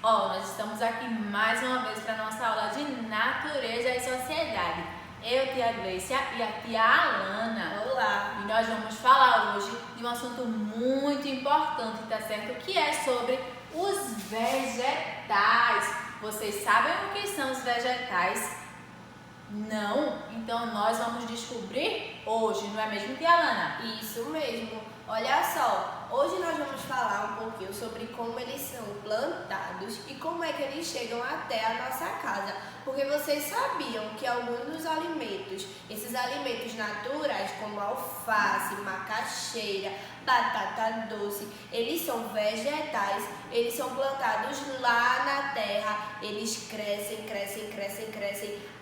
Nós estamos aqui mais uma vez para a nossa aula de Natureza e Sociedade. Eu, tia Gleicia, e a tia Alana. Olá! E nós vamos falar hoje de um assunto muito importante, tá certo? Que é sobre os vegetais. Vocês sabem o que são os vegetais? Não? Então nós vamos descobrir hoje, não é mesmo, tia Alana? Isso mesmo! Olha só, hoje nós vamos falar um pouquinho sobre como eles são plantados e como é que eles chegam até a nossa casa. Porque vocês sabiam que alguns dos alimentos, esses alimentos naturais como alface, macaxeira, batata doce, eles são vegetais, eles são plantados lá na terra, eles crescem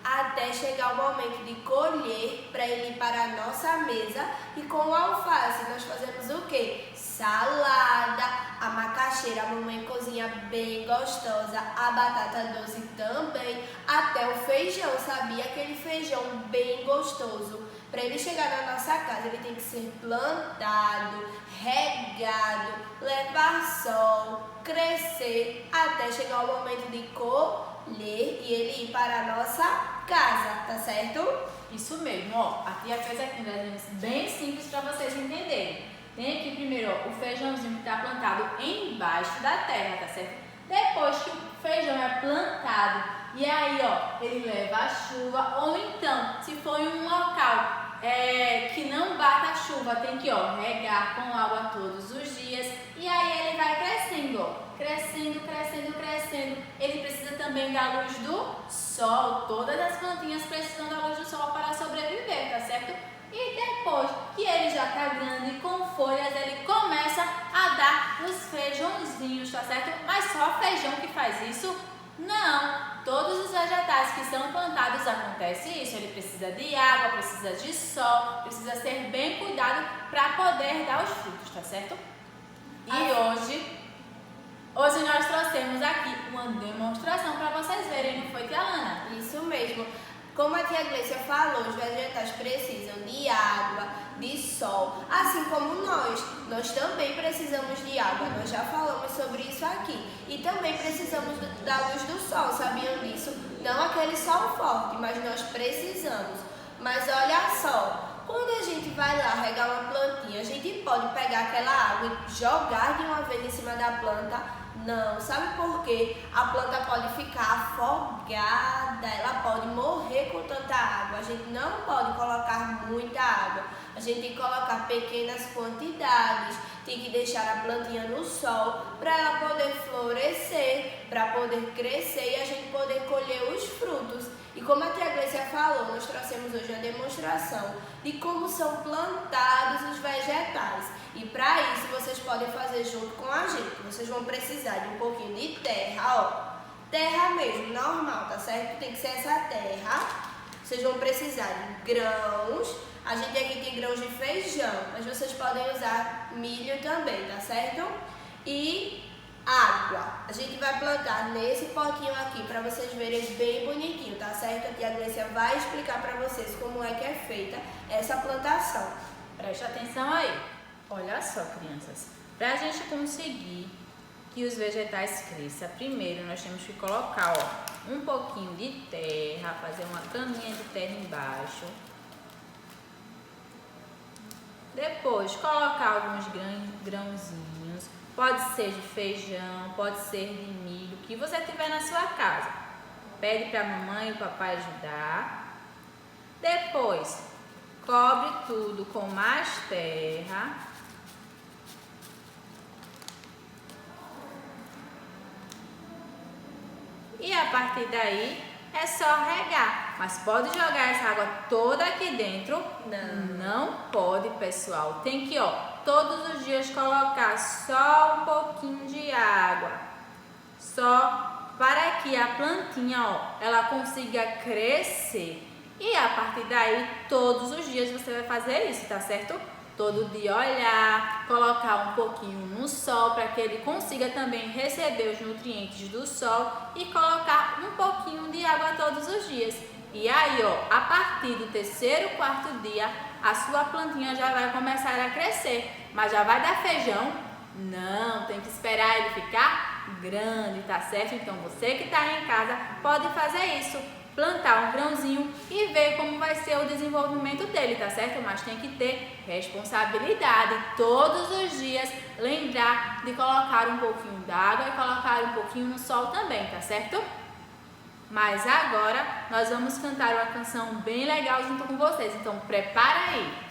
até chegar o momento de colher para ele ir para a nossa mesa. E com o alface nós fazemos o quê? Salada, a macaxeira a mamãe cozinha bem gostosa, a batata doce também, até o feijão, sabia? Aquele feijão bem gostoso. Para ele chegar na nossa casa, ele tem que ser plantado, regado, levar sol, crescer, até chegar o momento de colher e ele ir para a nossa casa, tá certo? Isso mesmo, a tia fez aqui um desenho bem simples para vocês entenderem. Tem aqui primeiro, o feijãozinho que está plantado embaixo da terra, tá certo? Depois que o feijão é plantado, e aí, ele leva a chuva, ou então, se for em um local que não bata a chuva, tem que, regar com água todos os dias, e aí ele vai crescendo, crescendo. Ele precisa também da luz do sol, todas as plantinhas precisam da luz do sol para sobreviver, tá certo? E depois que ele já está grande, com folhas, ele começa a dar os feijãozinhos, tá certo? Mas só feijão que faz isso? Não! Todos os vegetais que são plantados acontece isso. Ele precisa de água, precisa de sol, precisa ser bem cuidado para poder dar os frutos, tá certo? E hoje nós trouxemos aqui uma demonstração para vocês verem, não foi, tia Alana? Isso mesmo. Como a tia Gleicia falou, os vegetais precisam de água, de sol, assim como nós também precisamos de água, nós já falamos sobre isso aqui. E também precisamos da luz do sol, sabiam disso? Não aquele sol forte, mas nós precisamos. Mas olha só, quando a gente vai lá regar uma plantinha, a gente pode pegar aquela água e jogar de uma vez em cima da planta? Não, sabe por quê? A planta pode ficar afogada, ela pode morrer com tanta água. A gente não pode colocar muita água, a gente tem que colocar pequenas quantidades, tem que deixar a plantinha no sol para ela poder florescer, para poder crescer e a gente poder colher os frutos. E como a tia Gleicia falou, nós trouxemos hoje uma demonstração de como são plantados os vegetais. E para isso vocês podem fazer junto com a gente. Vocês vão precisar de um pouquinho de terra, terra mesmo, normal, tá certo? Tem que ser essa terra. Vocês vão precisar de grãos. A gente aqui tem grãos de feijão, mas vocês podem usar milho também, tá certo? E água. A gente vai plantar nesse potinho aqui para vocês verem bem bonitinho, tá certo? A tia Gleicia vai explicar para vocês como é que é feita essa plantação. Preste atenção aí. Olha só, crianças, para a gente conseguir que os vegetais cresçam, primeiro nós temos que colocar um pouquinho de terra, fazer uma caminha de terra embaixo. Depois colocar alguns grãozinhos, pode ser de feijão, pode ser de milho, o que você tiver na sua casa. Pede para a mamãe e o papai ajudar. Depois cobre tudo com mais terra. E a partir daí é só regar. Mas pode jogar essa água toda aqui dentro? Não pode, pessoal. Tem que, todos os dias colocar só um pouquinho de água. Só para que a plantinha, ela consiga crescer. E a partir daí, todos os dias você vai fazer isso, tá certo? Todo dia olhar, colocar um pouquinho no sol para que ele consiga também receber os nutrientes do sol e colocar um pouquinho de água todos os dias. E aí, a partir do terceiro, quarto dia, a sua plantinha já vai começar a crescer. Mas já vai dar feijão? Não, tem que esperar ele ficar grande, tá certo? Então você que está aí em casa pode fazer isso, plantar um grãozinho e ver como vai ser o desenvolvimento dele, tá certo? Mas tem que ter responsabilidade, todos os dias lembrar de colocar um pouquinho d'água e colocar um pouquinho no sol também, tá certo? Mas agora nós vamos cantar uma canção bem legal junto com vocês, então prepara aí!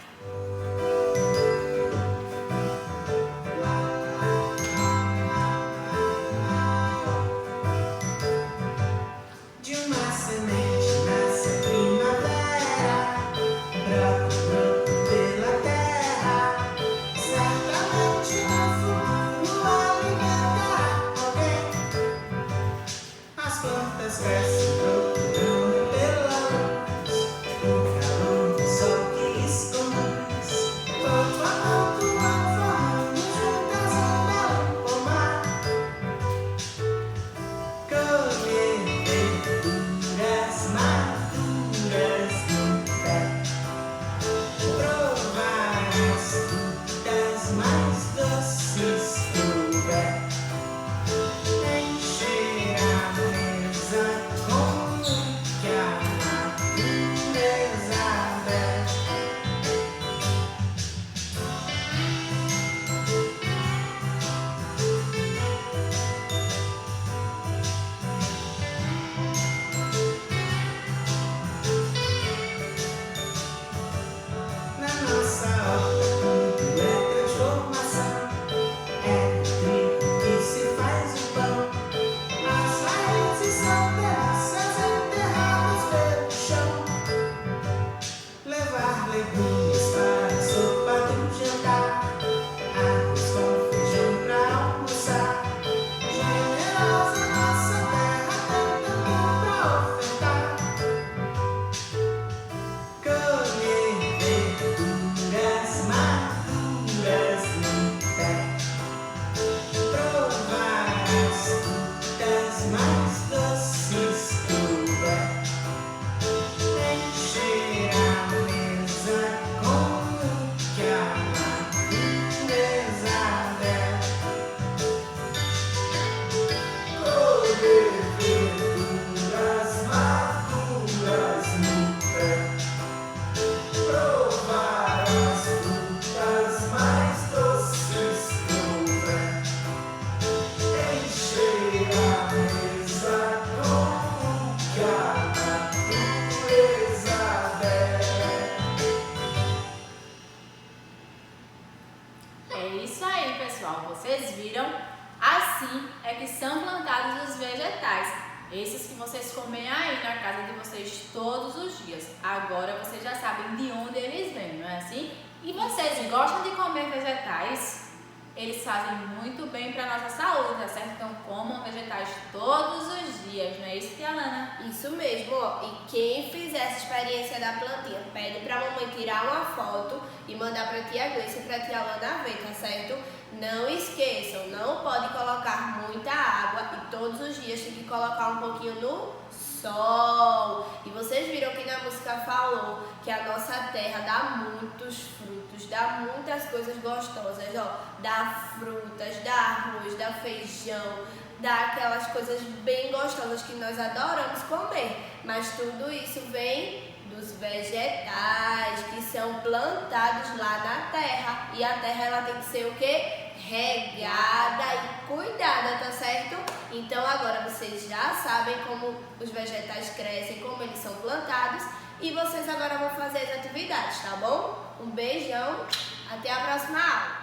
É isso aí, pessoal. Vocês viram? Assim é que são plantados os vegetais. Esses que vocês comem aí na casa de vocês todos os dias. Agora vocês já sabem de onde eles vêm, não é assim? E vocês gostam de comer vegetais? Eles fazem muito bem para nossa saúde, tá certo? Então comam vegetais todos os dias, não é isso, tia Lana? Isso mesmo, ó. E quem fizer essa experiência da plantinha, pede pra mamãe tirar uma foto e mandar pra tia Gleice e pra tia Lana ver, tá certo? Não esqueçam, não pode colocar muita água e todos os dias tem que colocar um pouquinho no sol. E vocês viram que na música falou que a nossa terra dá muitos frutos, dá muitas coisas gostosas, ó. Dá frutas, dá arroz, dá feijão, dá aquelas coisas bem gostosas que nós adoramos comer. Mas tudo isso vem dos vegetais que são plantados lá na terra. E a terra ela tem que ser o quê? Regada e cuidada, tá certo? Então agora vocês já sabem como os vegetais crescem, como eles são plantados. E vocês agora vão fazer as atividades, tá bom? Um beijão, até a próxima aula!